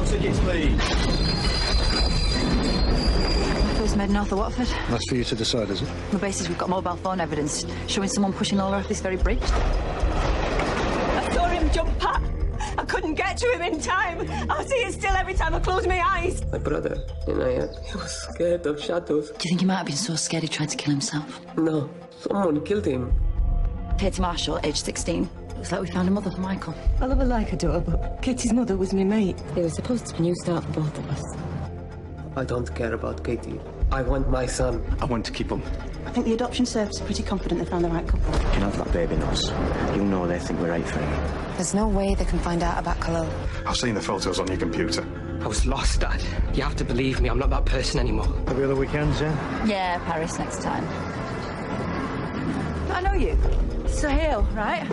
tickets, please. First made north of Watford. That's for you to decide, is it? On the basis we've got mobile phone evidence showing someone pushing Lola off this very bridge. I saw him jump up. I couldn't get to him in time. I see it still every time I close my eyes. My brother, he was scared of shadows. Do you think he might have been so scared he tried to kill himself? No, someone killed him. Katie Marshall, age 16. Looks like we found a mother for Michael. I love her like a daughter, but Kitty's mother was my mate. It was supposed to be a new start for both of us. I don't care about Katie. I want my son. I want to keep him. I think the adoption service are pretty confident they found the right couple. You can have that baby knows. You'll know they think we're right for him. There's no way they can find out about Khalil. I've seen the photos on your computer. I was lost, Dad. You have to believe me. I'm not that person anymore. Every other weekend, yeah? Yeah, Paris next time. I know you. Sahil, right?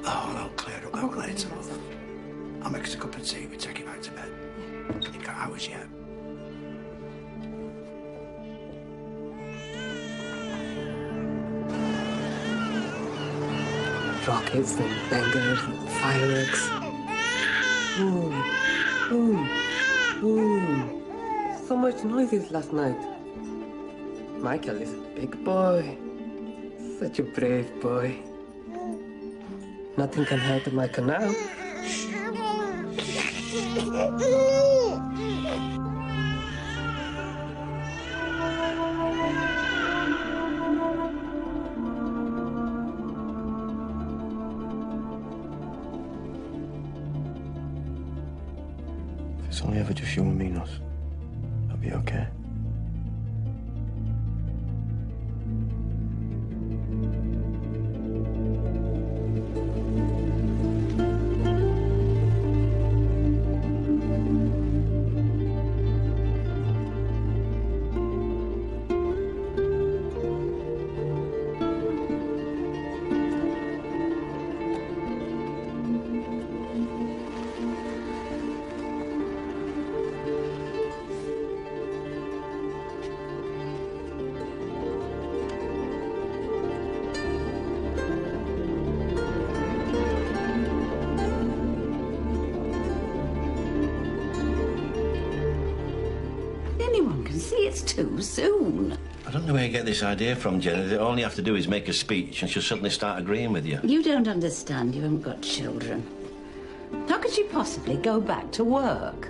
Oh, I'll clear it up later. I'll make us a cup of tea. We take you back to bed. You've got hours yet. Rockets and bangers and fireworks. Boom, boom, boom. So much noises last night. Michael is a big boy. Such a brave boy. Nothing can hurt Michael now. If it's only ever just you and me, Nos, I'll be okay. Anyone can see it's too soon. I don't know where you get this idea from, Jenny. All you have to do is make a speech and she'll suddenly start agreeing with you. You don't understand. You haven't got children. How could she possibly go back to work?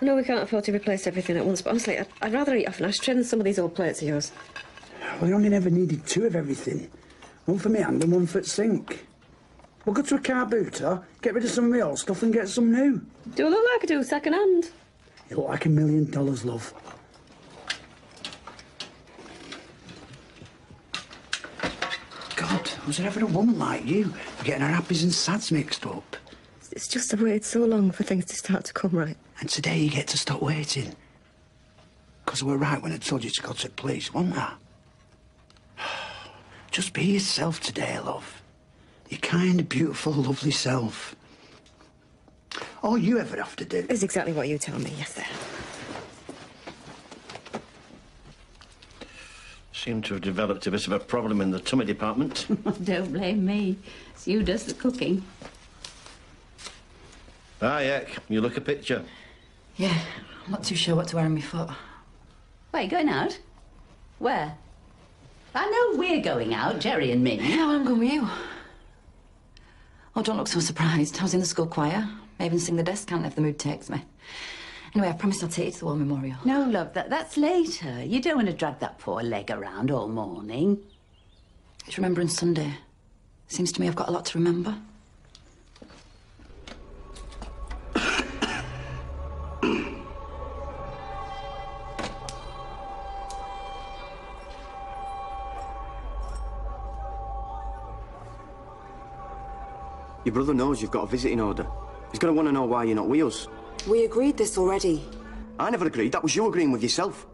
I know we can't afford to replace everything at once, but honestly, I'd rather eat off an ashtray than some of these old plates of yours. Well, you only never needed 2 of everything. One for me hand and one for the sink. We'll go to a car boot, huh? Get rid of some of my old stuff and get some new. Do I look like I do second hand? You look like $1 million, love. God, was there ever a woman like you getting her happies and sads mixed up? It's just I've waited so long for things to start to come right. And today you get to stop waiting. Because I were right when I told you to go to the police, wasn't I? Just be yourself today, love. Your kind, beautiful, lovely self. All you ever have to do is exactly what you tell me, yes, sir. Seem to have developed a bit of a problem in the tummy department. Don't blame me. It's you does the cooking. Ah, Ek, you look a picture. Yeah, I'm not too sure what to wear on my foot. Wait, going out? Where? I know we're going out, Jerry and me. Yeah, well, I'm going with you. Oh, don't look so surprised. I was in the school choir. I even sing the desk count if the mood takes me. Anyway, I promised I'll take you to the War Memorial. No, love, that's later. You don't want to drag that poor leg around all morning. It's Remembrance Sunday. Seems to me I've got a lot to remember. Your brother knows you've got a visiting order. He's going to want to know why you're not with us. We agreed this already. I never agreed. That was you agreeing with yourself.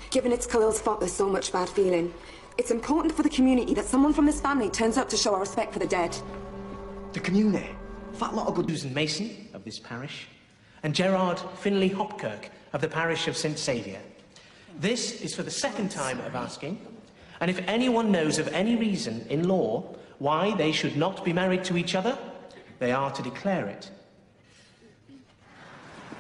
Given it's Khalil's fault, there's so much bad feeling. It's important for the community that someone from this family turns up to show our respect for the dead. The community? Fat lot of good Susan Mason of this parish, and Gerard Finlay Hopkirk of the parish of St Saviour. This is for the second time of asking, and if anyone knows of any reason in law why they should not be married to each other, they are to declare it.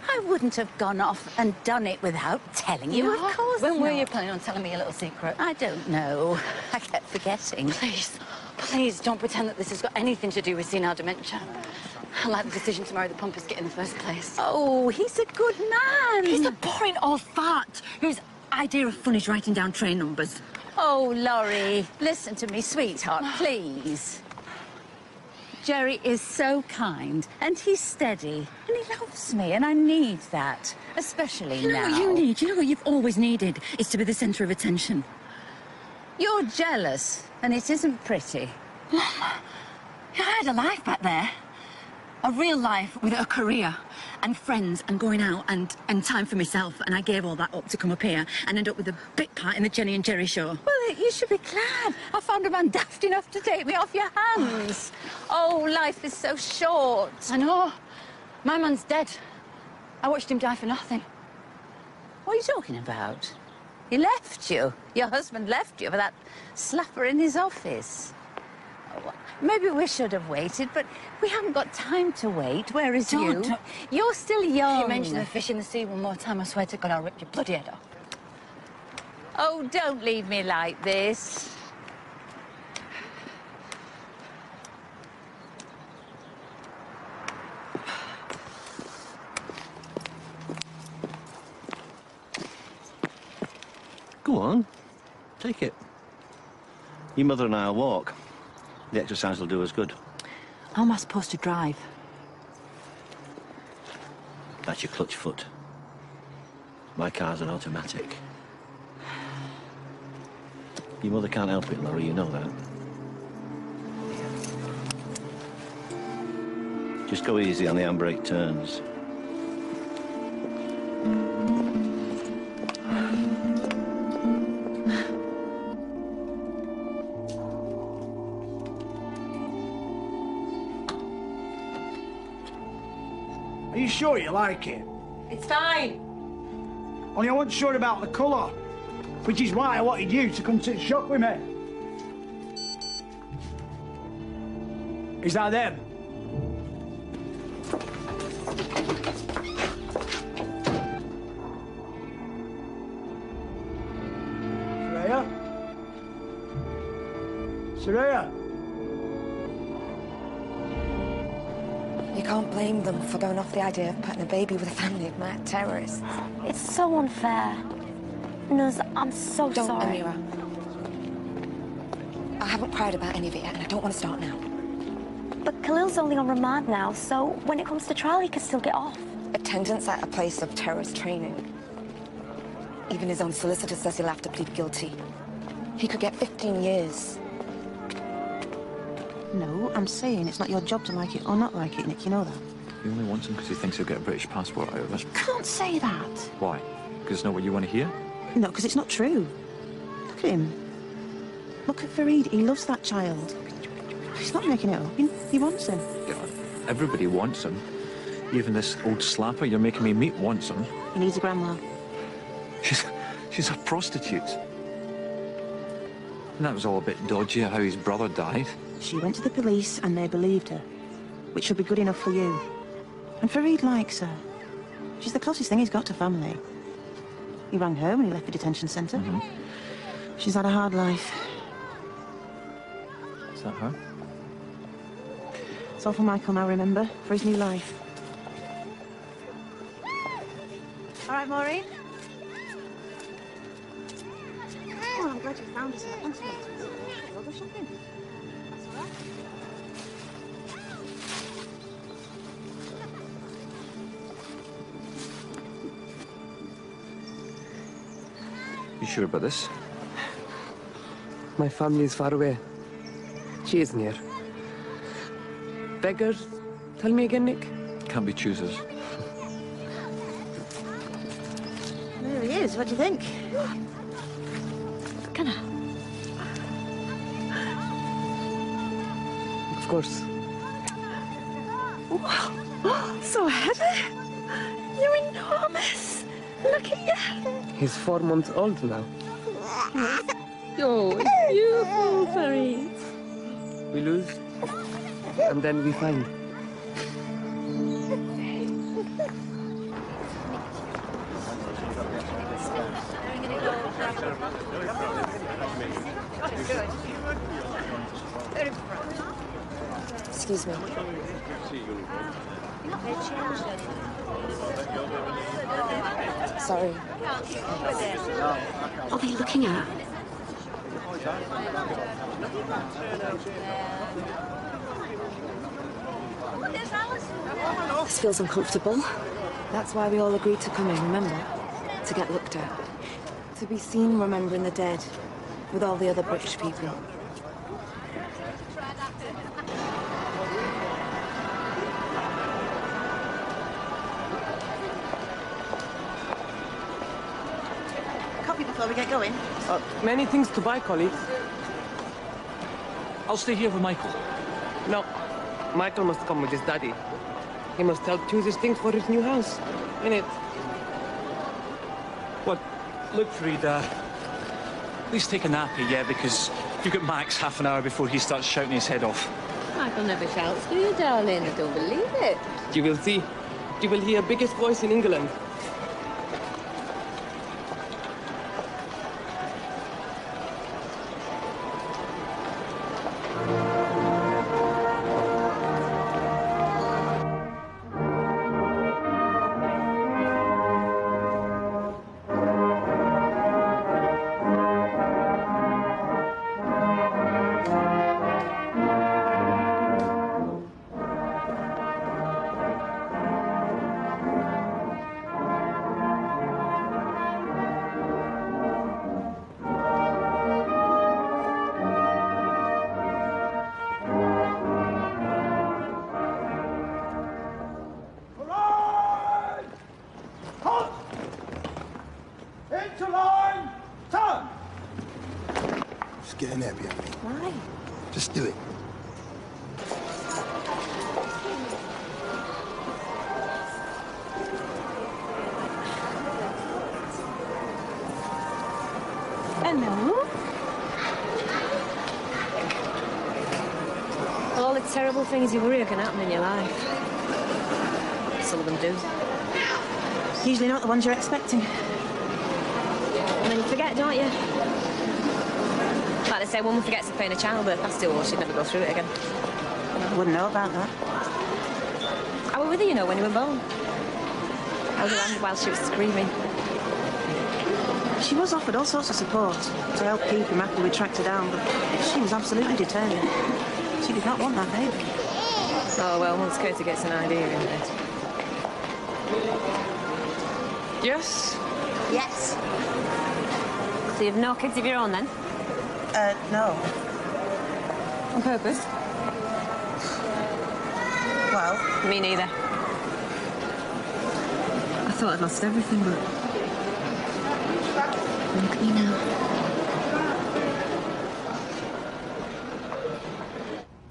I wouldn't have gone off and done it without telling you, of course When were not. you planning on telling me a little secret? I don't know. I kept forgetting. Please, please don't pretend that this has got anything to do with senile dementia. I like the decision to marry the pompous git in the first place. Oh, he's a good man. He's a boring old fart whose idea of fun is writing down train numbers. Oh, Laurie, listen to me, sweetheart, please. Jerry is so kind, and he's steady, and he loves me, and I need that, especially You know now. what you need? You know what you've always needed? Is to be the centre of attention. You're jealous, and it isn't pretty. Mum, I had a life back there. A real life with a career and friends and going out and time for myself, and I gave all that up to come up here and end up with a bit part in the Jenny and Jerry show. Well, you should be glad. I found a man daft enough to take me off your hands. Oh, life is so short. I know. My man's dead. I watched him die for nothing. What are you talking about? He left you. Your husband left you for that slapper in his office. Oh, maybe we should have waited, but we haven't got time to wait. Where is you? Don't. You're still young. If you mention the fish in the sea one more time, I swear to God I'll rip your bloody head off. Oh, don't leave me like this. Go on. Take it. Your mother and I'll walk. The exercise will do us good. How am I supposed to drive? That's your clutch foot. My car's an automatic. Your mother can't help it, Laurie, you know that. Just go easy on the handbrake turns. Are you sure you like it? It's fine. Only I wasn't sure about the colour, which is why I wanted you to come to the shop with me. Is that them? Saraya? You can't blame them for going off the idea of putting a baby with a family of mad terrorists. It's so unfair. Nuz, I'm so Don't, sorry. Amira. I haven't cried about any of it yet, and I don't want to start now. But Khalil's only on remand now, so when it comes to trial, he can still get off. Attendance at a place of terrorist training. Even his own solicitor says he'll have to plead guilty. He could get 15 years. No, I'm saying it's not your job to like it or not like it, Nick. You know that. He only wants him because he thinks he'll get a British passport out of it. Can't say that. Why? Because it's not what you want to hear? No, because it's not true. Look at him. Look at Fareed. He loves that child. He's not making it up. He wants him. Yeah, everybody wants him. Even this old slapper you're making me meet wants him. He needs a grandma. She's a prostitute. And that was all a bit dodgy, how his brother died. She went to the police and they believed her, which should be good enough for you. And Fareed likes her. She's the closest thing he's got to family. He rang her when he left the detention centre. She's had a hard life. Is that her? It's all for Michael now, remember? For his new life. All right, Maureen? Oh, I'm glad you found us. Thanks for it. We'll go shopping. That's all right. You sure about this? My family is far away. She is near. Beggars? Tell me again, Nick. Can't be choosers. There he is. What do you think? Can I? Of course. Wow. So heavy. You're enormous. Look at you. He's 4 months old now. Oh, it's beautiful, Fareed. We lose, and then we find. Excuse me. Sorry. What are they looking at? This feels uncomfortable. That's why we all agreed to come in, remember? To get looked at. To be seen remembering the dead with all the other British people. Coffee before we get going? Many things to buy, colleagues. I'll stay here with Michael. No. Michael must come with his daddy. He must help choose his things for his new house. Innit? What? Look, Fareed, at least take a nappy, yeah, because you've got Max half an hour before he starts shouting his head off. Michael never shouts, do you, darling? I don't believe it. You will see. You will hear biggest voice in England. Get in there, Bianca. Why? Just do it. Hello? All the terrible things you worry are going to happen in your life. Some of them do. Usually not the ones you're expecting. And then you forget, don't you? Like they say, one woman forgets to pay in a childbirth. That's too old. She'd never go through it again. I wouldn't know about that. I was with her, you know, when you were born. I was around while she was screaming. She was offered all sorts of support to help keep him after we tracked her down, but she was absolutely determined. She did not want that baby. Oh, well, once Katie gets an idea in it. Yes? Yes. So you've no kids of your own, then? No. On purpose? Well... Me neither. I thought I'd lost everything, but... Look at me now.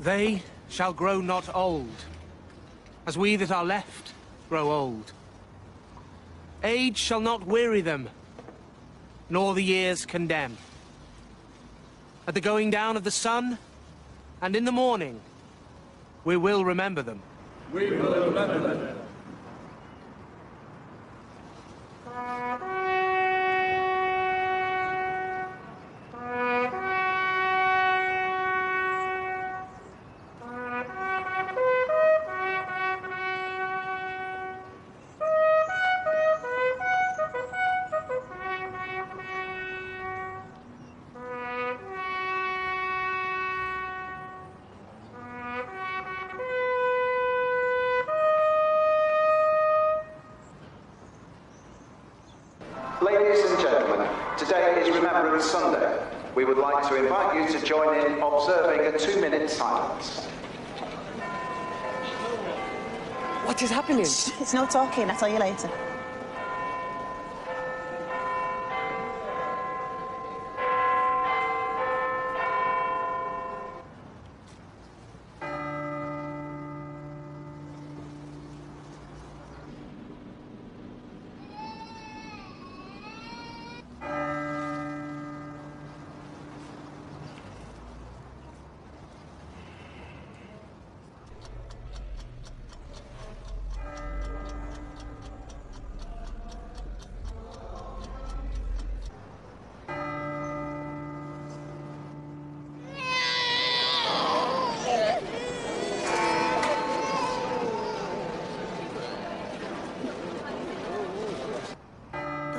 They shall grow not old, as we that are left grow old. Age shall not weary them, nor the years condemn. At the going down of the sun, and in the morning, we will remember them. We will remember them. Ladies and gentlemen, today is Remembrance Sunday. We would like to invite you to join in observing a 2-minute silence. What is happening? It's no talking, I'll tell you later.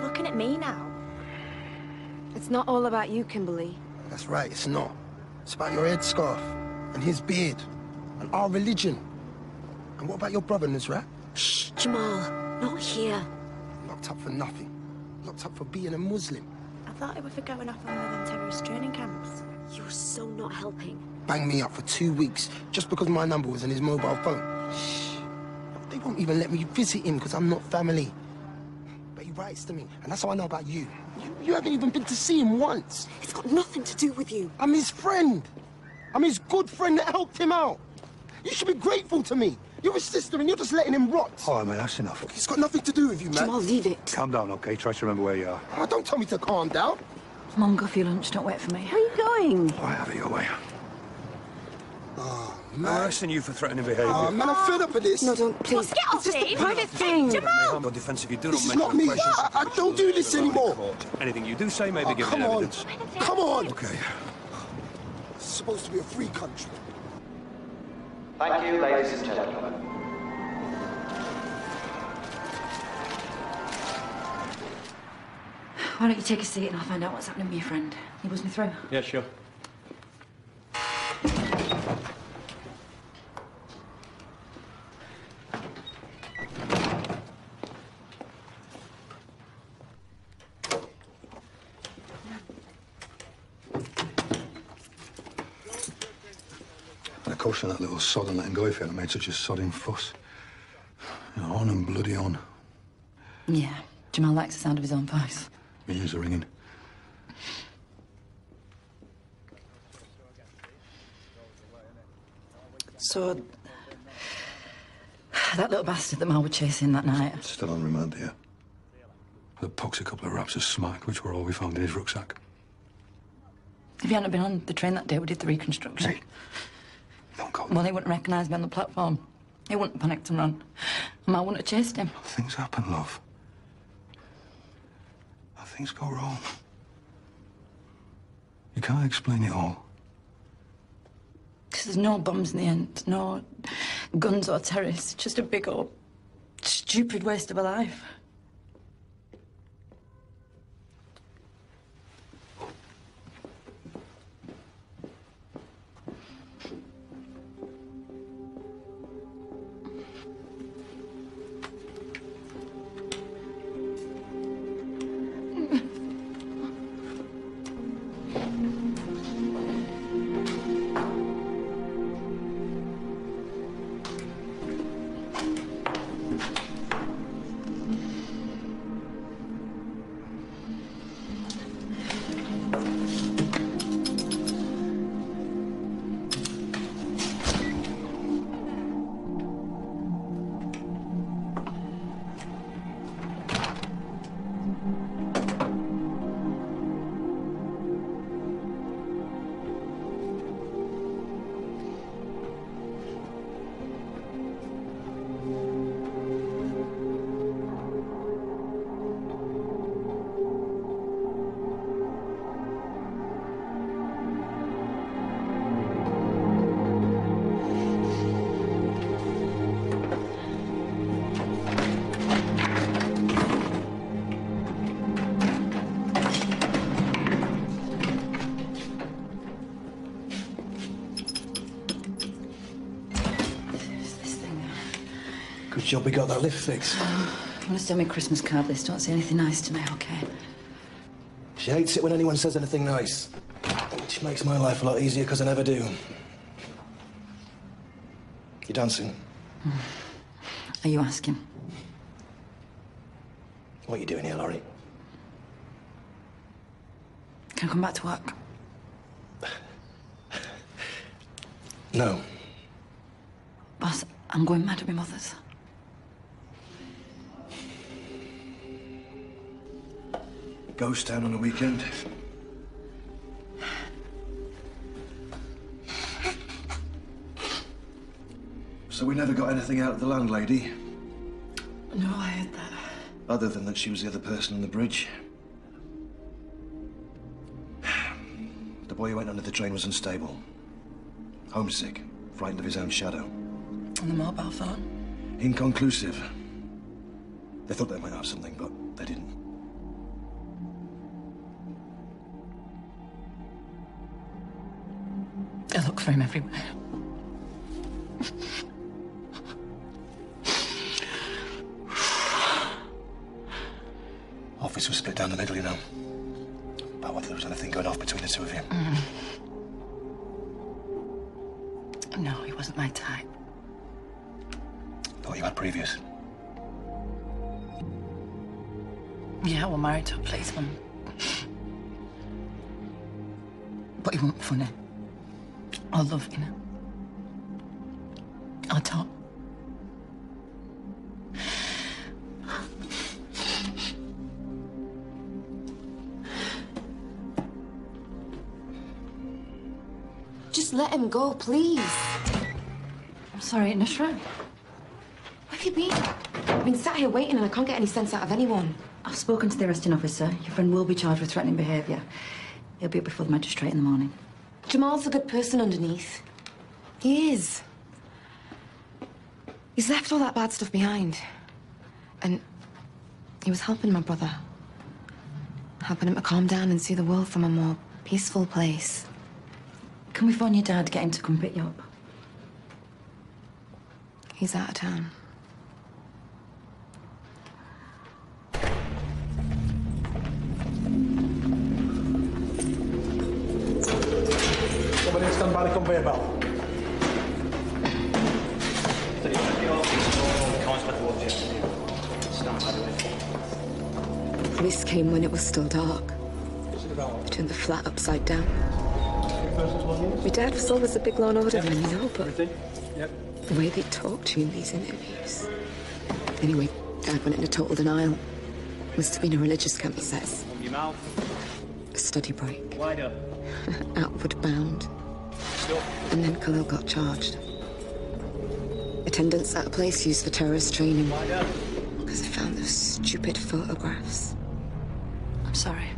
Looking at me now. It's not all about you, Kimberly. That's right, it's not. It's about your headscarf and his beard and our religion. And what about your brother, Nusrat? Shh, Jamal. Not here. Locked up for nothing. Locked up for being a Muslim. I thought it was for going off on one of them terrorist training camps. You're so not helping. Banged me up for 2 weeks just because my number was in his mobile phone. Shh. They won't even let me visit him because I'm not family. But he writes to me, and that's how I know about you. You haven't even been to see him once. It's got nothing to do with you. I'm his friend. I'm his good friend that helped him out. You should be grateful to me. You're his sister and you're just letting him rot. All right, mate, that's enough. It's got nothing to do with you, man. Jamal, leave it. Calm down, OK? Try to remember where you are. Oh, don't tell me to calm down. Mum, go for your lunch. Don't wait for me. Where are you going? All right, have it your way. Oh, I'm man. arresting you for threatening behaviour. Oh, man, I'm fed up with this. No, don't, please. Get off, It's just a Steve. private thing. Jamal! Your defence if you do This is not not make me. I don't do this anymore. Anything you do say may be given Come on. evidence. Come on. OK. It's supposed to be a free country. Thank you, ladies and gentlemen. Why don't you take a seat and I'll find out what's happening with your friend. He buzz me through. Yeah, sure. And of course, that little sod and letting go if you hadn't made such a sodding fuss. You know, on and bloody on. Yeah, Jamal likes the sound of his own voice. My ears are ringing. So, that little bastard that Mal were chasing that night. Still on remand here. The pox a couple of wraps of smack, which were all we found in his rucksack. If he hadn't been on the train that day, we did the reconstruction. Hey, don't go. Well, he wouldn't recognise me on the platform. He wouldn't have panicked and run. And Mal wouldn't have chased him. Things happen, love. Things go wrong. You can't explain it all. Because there's no bombs in the end. No guns or terrorists. Just a big old stupid waste of a life. Good job we got that lift fixed. I want to steal my Christmas card list. Don't say anything nice to me, okay? She hates it when anyone says anything nice. Which makes my life a lot easier because I never do. You dancing? Are you asking? What are you doing here, Laurie? Can I come back to work? No. Boss, I'm going mad at my mother's. Ghost town on the weekend. So we never got anything out of the landlady? No, I heard that. Other than that she was the other person on the bridge. The boy who went under the train was unstable. Homesick, frightened of his own shadow. On the mobile phone? Inconclusive. They thought they might have something, but they didn't. I look for him everywhere. Office was split down the middle, you know. About whether there was anything going off between the two of you. No, he wasn't my type. Thought you had previous. Yeah, we're married to a policeman. But he wasn't funny. Or love, you know. Or talk. Just let him go, please. I'm sorry, Nashra. Where have you been? I've been sat here waiting and I can't get any sense out of anyone. I've spoken to the arresting officer. Your friend will be charged with threatening behaviour. He'll be up before the magistrate in the morning. Jamal's a good person underneath. He is. He's left all that bad stuff behind. And he was helping my brother. Helping him to calm down and see the world from a more peaceful place. Can we phone your dad, get him to come pick you up? He's out of town. Somebody stand by the conveyor belt. Police came when it was still dark. They turned the flat upside down. My dad was always a big law and order man, you know, but the way they talked to you in these interviews. Anyway, Dad went into total denial. Must have been a religious camp, he says. Your mouth. A study break. Wide up. Outward bound. Stop. And then Khalil got charged. Attendance at a place used for terrorist training. Wide up. Because I found those stupid photographs. I'm sorry.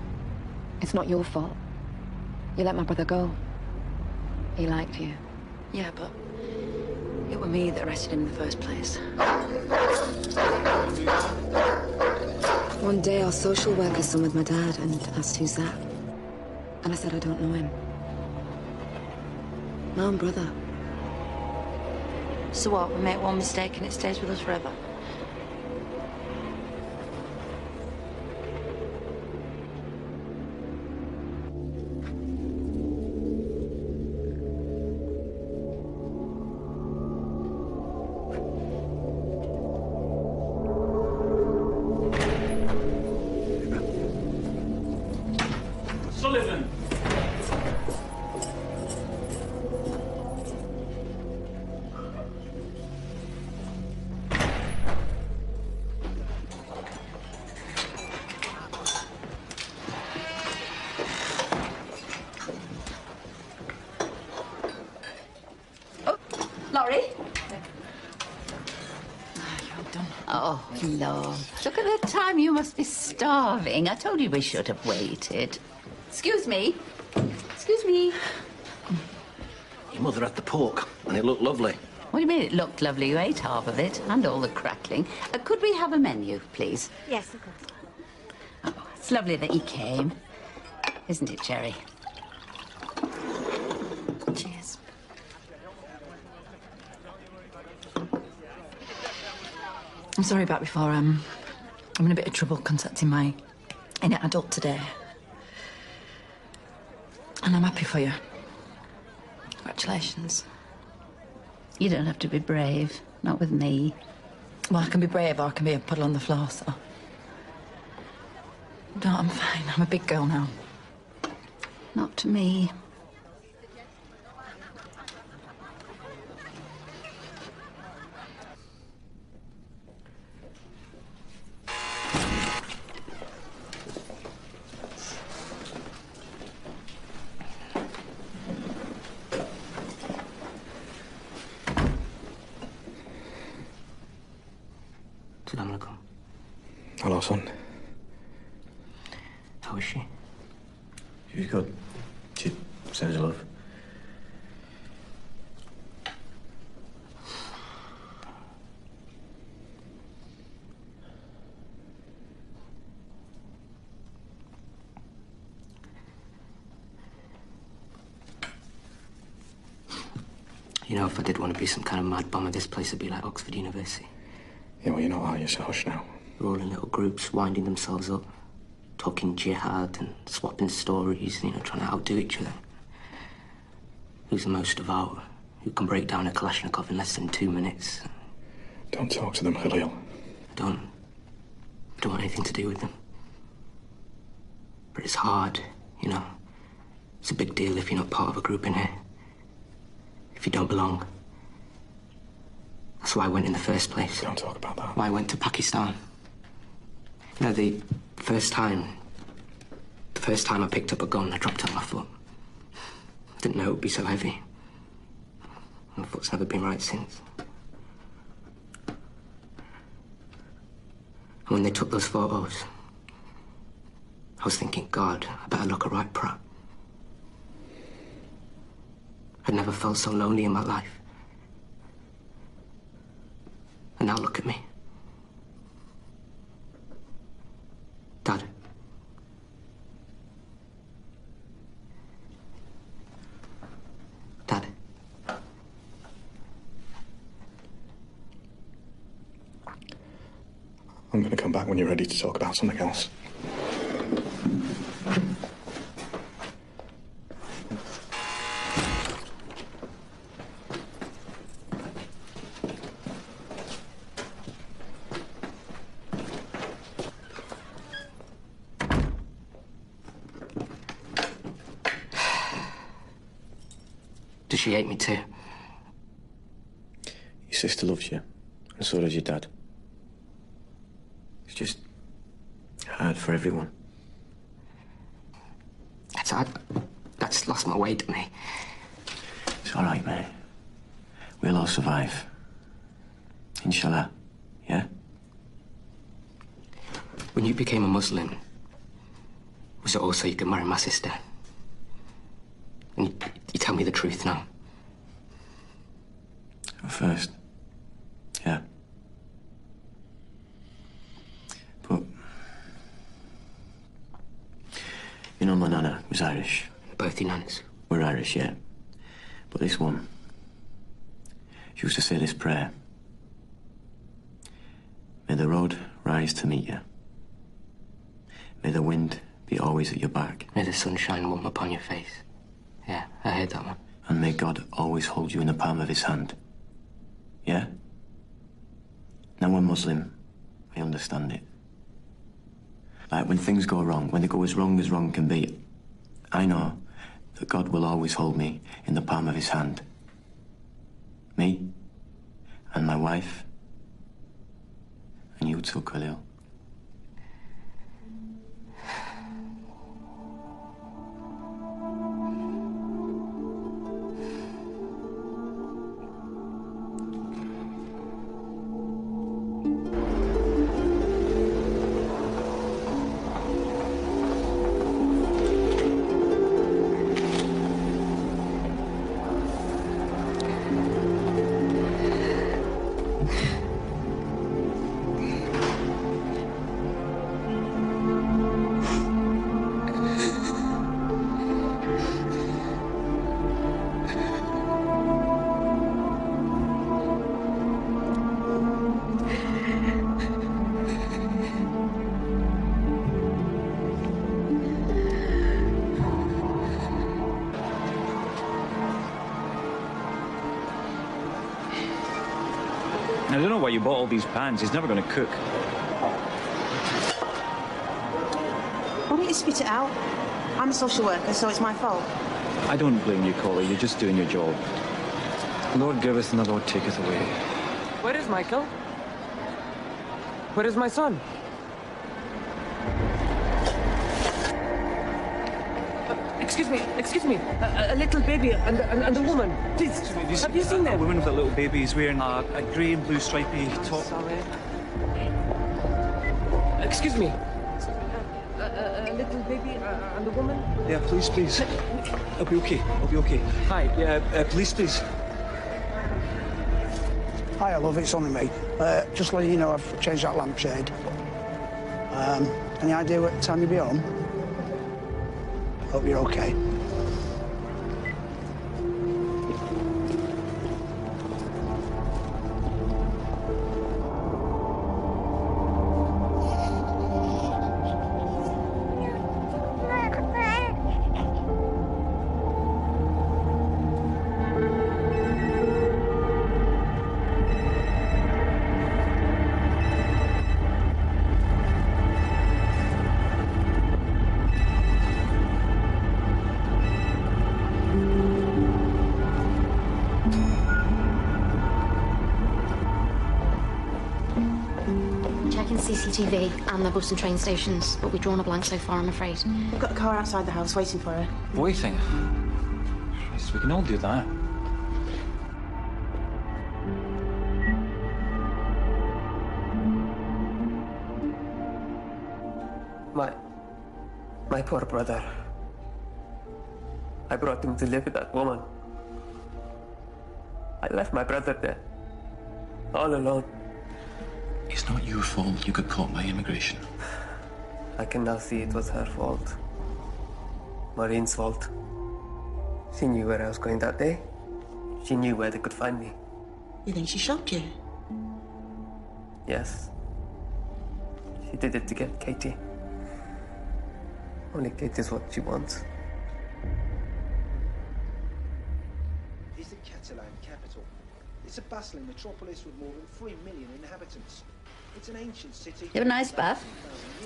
It's not your fault. You let my brother go. He liked you. Yeah, but It were me that arrested him in the first place. One day our social worker was with my dad and asked who's that. And I said I don't know him. My own brother. So what, we make one mistake and it stays with us forever? Sullivan! Laurie? You're done. Oh, Lord. Look at the time. You must be starving. I told you we should have waited. Excuse me. Excuse me. Your mother had the pork, and it looked lovely. What do you mean it looked lovely? You ate half of it, and all the crackling. Could we have a menu, please? Yes, of course. Oh, it's lovely that you came. Isn't it, Jerry? Cheers. I'm sorry about before. I'm in a bit of trouble contacting my inner adult today. And I'm happy for you. Congratulations. You don't have to be brave. Not with me. Well, I can be brave or I can be a puddle on the floor, so... No, I'm fine. I'm a big girl now. Not to me. Hello, son. How is she? She's good. She sends her love. You know, if I did want to be some kind of mad bomber, this place would be like Oxford University. Yeah, well, you know how you so hush now. They're all in little groups, winding themselves up, talking jihad and swapping stories, you know, trying to outdo each other. Who's the most devout? Who can break down a Kalashnikov in less than 2 minutes? Don't talk to them, Khalil. I don't want anything to do with them. But it's hard, you know. It's a big deal if you're not part of a group in here. If you don't belong. That's why I went in the first place. Don't talk about that. Why I went to Pakistan. You know, the first time I picked up a gun, I dropped it on my foot. I didn't know it would be so heavy. My foot's never been right since. And when they took those photos, I was thinking, God, I better look a right prat. I'd never felt so lonely in my life. And now look at me. Dad. Dad. I'm going to come back when you're ready to talk about something else. Does she hate me too? Your sister loves you, and so does your dad. It's just hard for everyone. That's hard. That's lost my way to me. It's all right, mate. We'll all survive. Inshallah, yeah? When you became a Muslim, was it also you could marry my sister? And you tell me the truth now. At first. Yeah. But... You know, my nana was Irish. Both your nanas? We're Irish, yeah. But this one... She used to say this prayer. May the road rise to meet you. May the wind be always at your back. May the sun shine warm upon your face. Yeah, I heard that one. And may God always hold you in the palm of his hand. Yeah? Now, I'm Muslim. I understand it. Like, when things go wrong, when they go as wrong can be, I know that God will always hold me in the palm of his hand. Me, and my wife, and you too, Khalil. I don't know why you bought all these pans. He's never going to cook. Why don't you spit it out? I'm a social worker, so it's my fault. I don't blame you, Collie. You're just doing your job. Lord giveth and the Lord taketh away. Where is Michael? Where is my son? Excuse me. A little baby and a woman. Please, have you seen them? A woman with a little baby is wearing a grey and blue stripy top. Sorry. Excuse me. A little baby and a woman? Yeah, please. I'll be okay. Hi, please. Hiya, love, it's only me. Just letting you know I've changed that lampshade. Any idea what time you'll be home? Hope you're okay. CCTV and the bus and train stations, but we've drawn a blank so far, I'm afraid. We've got a car outside the house waiting for her. Waiting? Christ, we can all do that. My poor brother. I brought him to live with that woman. I left my brother there, all alone. It's not your fault you got caught by immigration. I can now see it was her fault. Maureen's fault. She knew where I was going that day. She knew where they could find me. You think she shocked you? Yes. She did it to get Katie. Only Katie's what she wants. Is the Catalan capital. It's a bustling metropolis with more than 3 million inhabitants. It's an ancient city. You have a nice bath?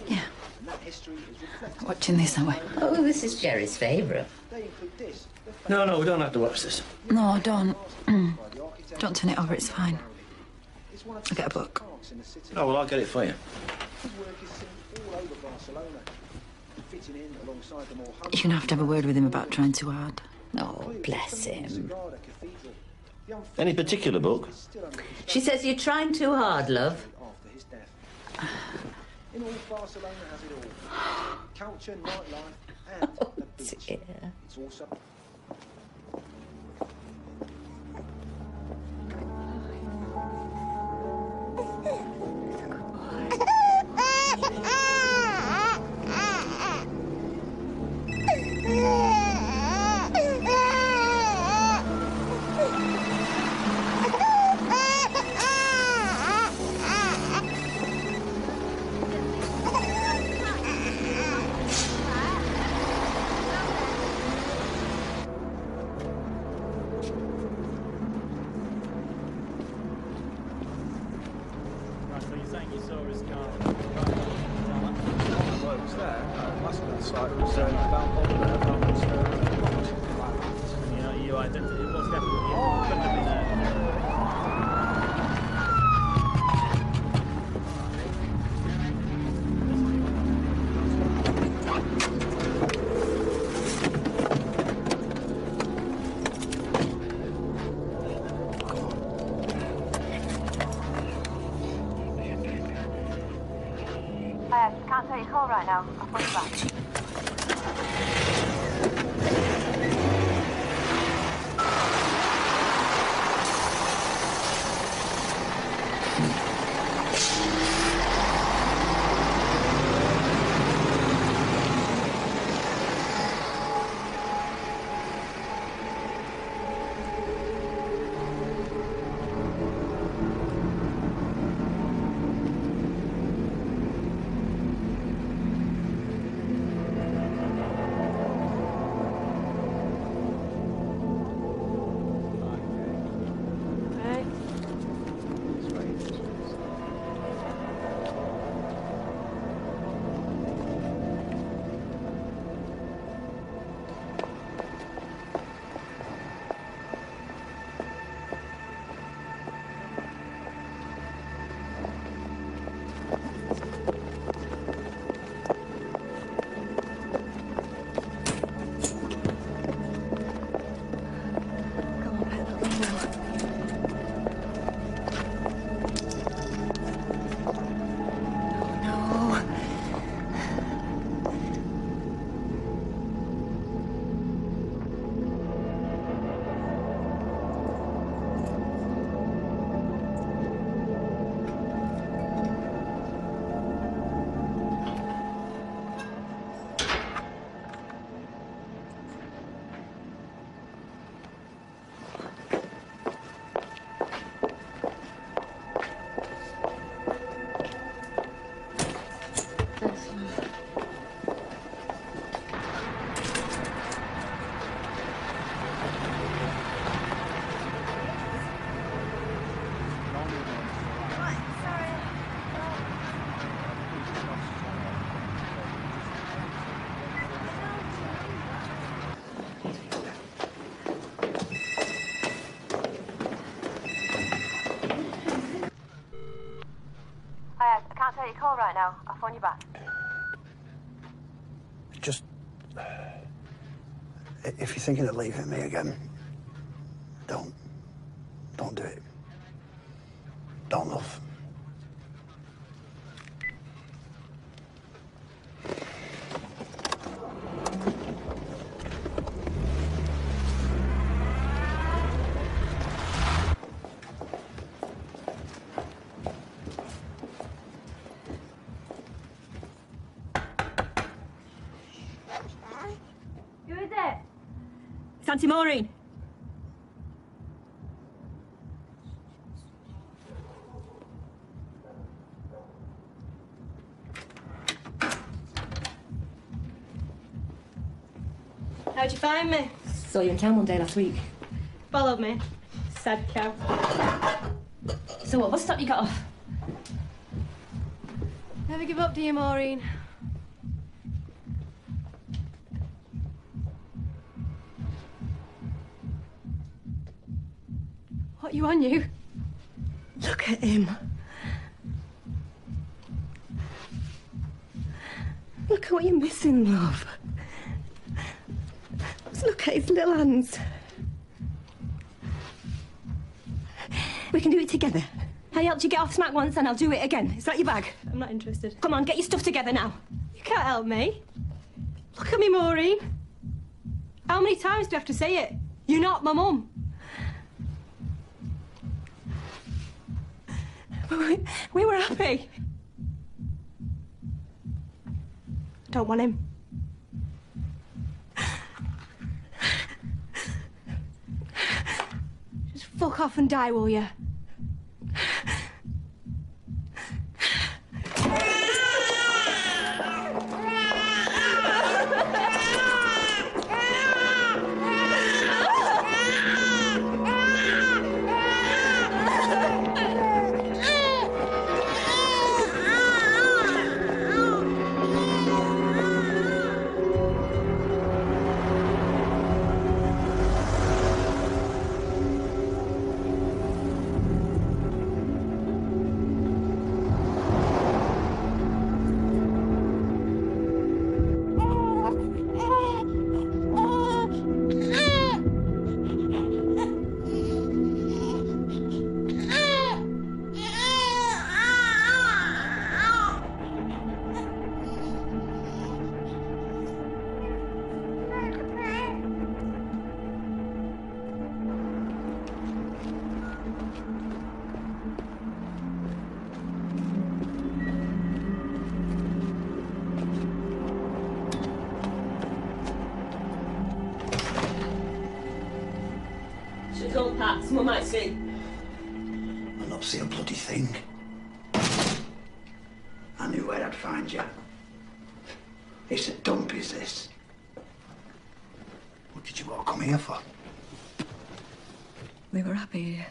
Yeah. And that history is reflected. Watching this, are we? Oh, this is Jerry's favourite. They include this. No, we don't have to watch this. No, don't. Don't turn it over, it's fine. I'll get a book. Oh, well, I'll get it for you. His work is seen all over Barcelona, fitting in alongside the more You're gonna have to have a word with him about trying too hard. Oh, bless him. Any particular book? She says you're trying too hard, love. In all, Barcelona has it all. Culture, nightlife, and the beach. Dear. It's also... saying you saw his car. Bloke's there. Last man sight was down there. You identified it was definitely him. Couldn't have been there. I can't take your call right now. I'll phone you back. I can't take your call right now. I'll phone you back. Just... if you're thinking of leaving me again, don't do it. Don't, love. Who is it? It's Auntie Maureen. How'd you find me? Saw you in town one day last week. Followed me. Sad cow. So what bus stop you got off? Never give up, do you, Maureen? What you on, you? Look at him. Look at what you're missing, love. Just look at his little hands. We can do it together. I helped you get off smack once and I'll do it again. Is that your bag? I'm not interested. Come on, get your stuff together now. You can't help me. Look at me, Maureen. How many times do I have to say it? You're not my mum. We were happy. I don't want him. Just fuck off and die, will you? someone might see. I'll not see a bloody thing. I knew where I'd find you. It's a dump, is this? What did you all come here for? We were happy here.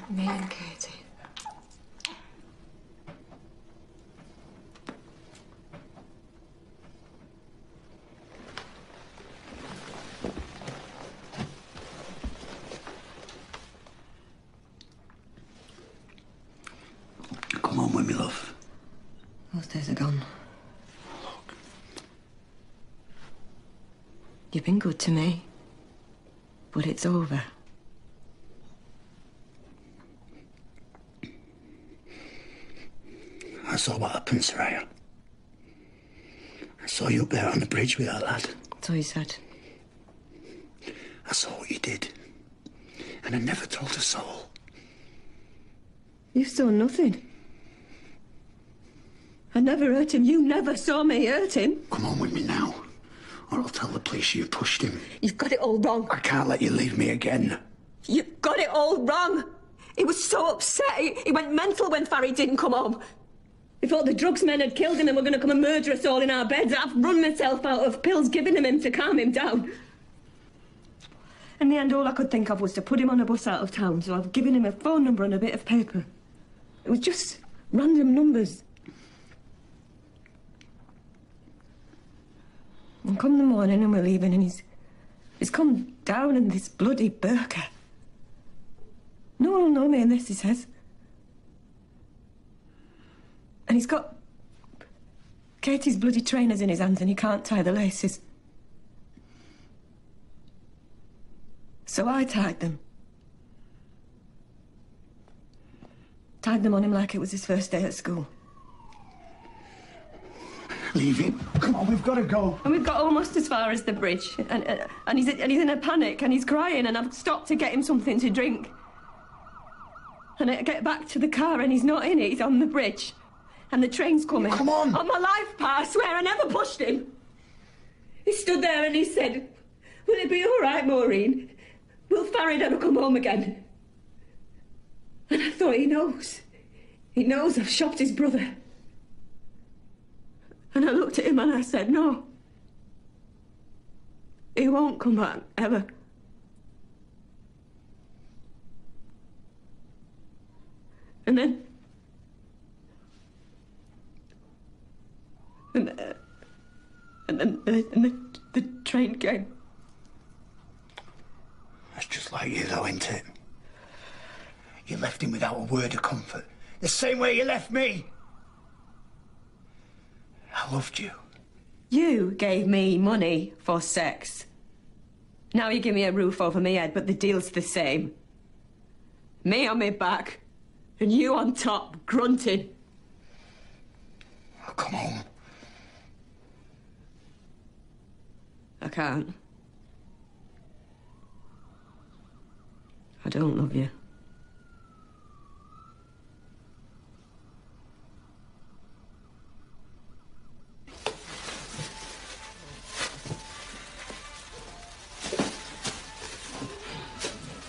Me and Katie. Come on with me, love. Those days are gone. You've been good to me, but it's over. I saw what happened, Soraya. I saw you up there on the bridge with that lad. So he said. I saw what you did. And I never told a soul. You saw nothing. I never hurt him. You never saw me hurt him. Come on with me now, or I'll tell the police you pushed him. You've got it all wrong. I can't let you leave me again. You've got it all wrong. He was so upset. He went mental when Farry didn't come home. He thought the drugs men had killed him and were going to come and murder us all in our beds. I've run myself out of pills giving him to calm him down. In the end, all I could think of was to put him on a bus out of town, so I've given him a phone number and a bit of paper. It was just random numbers. And come the morning and we're leaving and he's come down in this bloody burqa. No one will know me in this, he says. And he's got Katie's bloody trainers in his hands and he can't tie the laces. So I tied them. Tied them on him like it was his first day at school. Leave him. Come on, we've got to go. And we've got almost as far as the bridge. And he's in a panic and he's crying and I've stopped to get him something to drink. And I get back to the car and he's not in it, he's on the bridge. And the train's coming. Come on. On my life, Pa, I swear I never pushed him. He stood there and he said, will it be all right, Maureen? Will Farry ever come home again? And I thought, he knows. He knows I've shopped his brother. And I looked at him and I said, no. He won't come back, ever. And then... And then the train came. That's just like you, though, isn't it? You left him without a word of comfort. The same way you left me. I loved you. You gave me money for sex. Now you give me a roof over my head, but the deal's the same. Me on my back, and you on top, grunting. Oh, come on. I can't. I don't love you.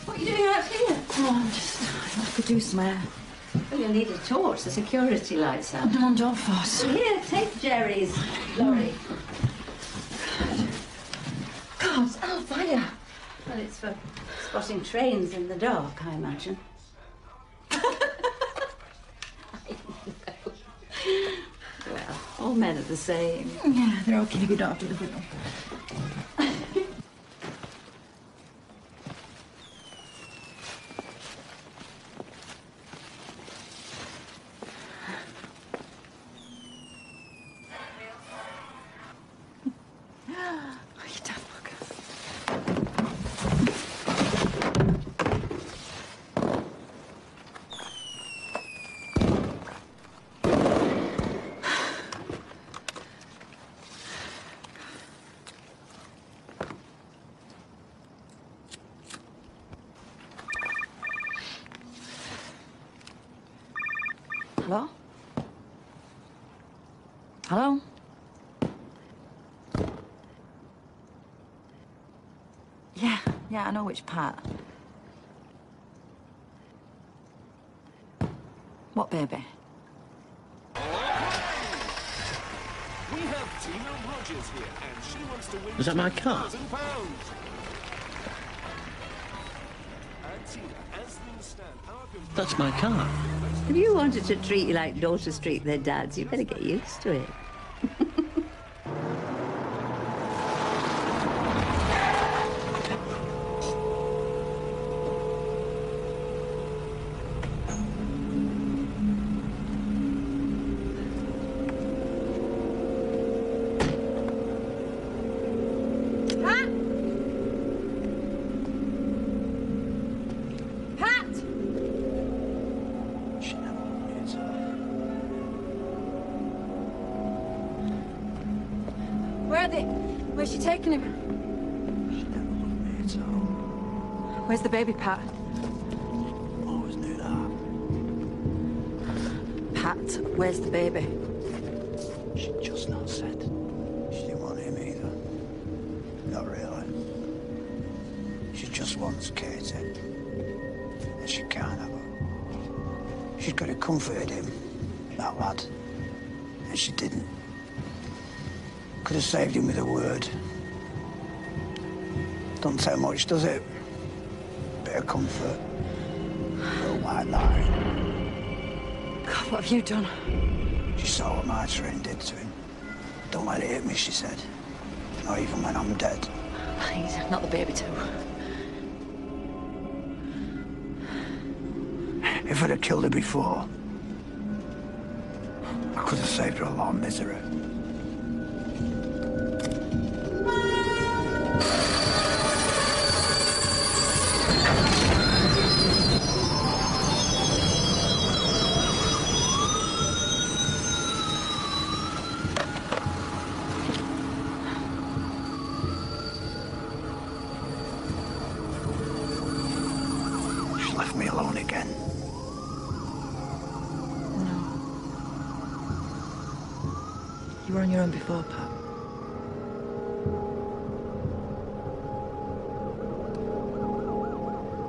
What are you doing out here? Oh, I could do some air. Well, you'll need a torch. The security lights out. Non job force. Here, take Jerry's lorry. God, oh, fire. Well, it's for spotting trains in the dark, I imagine. Well, all men are the same. Yeah, they're okay if you don't have to live with them. Hello? Hello? Yeah. Yeah, I know which part. What baby? We have Tina Rogers here, and she wants to win Is that my car? £2,000. And Tina, as things stand, our That's my car. If you wanted to treat you like daughters treat their dads, you better get used to it. Where are they? Where's she taking him? She never loved me at all. Where's the baby, Pat? Always knew that. Pat, where's the baby? She just not said. She didn't want him either. Not really. She just wants Katie. And she can't have her. She could have comforted him, that lad. And she didn't. Could have saved him with a word. Don't take much, does it? Bit of comfort. A little white lie. God, what have you done? She saw what my train did to him. Don't let it hit me, she said. Not even when I'm dead. Please, not the baby too. If I'd have killed her before, I could have saved her a lot of misery. She left me alone again. You were on your own before, Pat.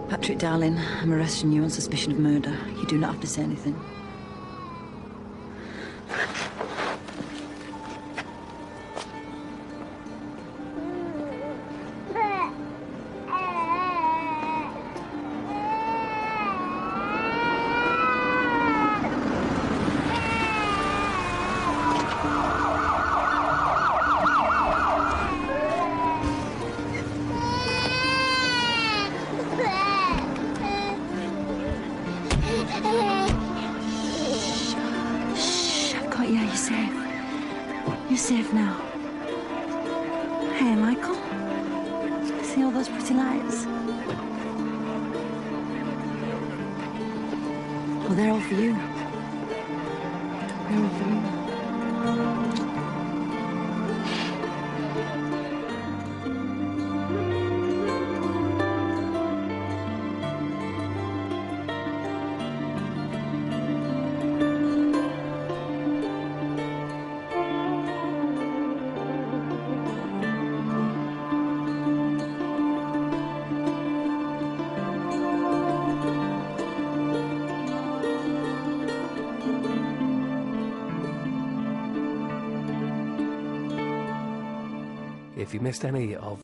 Patrick, darling, I'm arresting you on suspicion of murder. You do not have to say anything. Shh, I've got you. You're safe. You're safe now. Hey, Michael. See all those pretty lights? Well, they're all for you. They're all for you. If you missed any of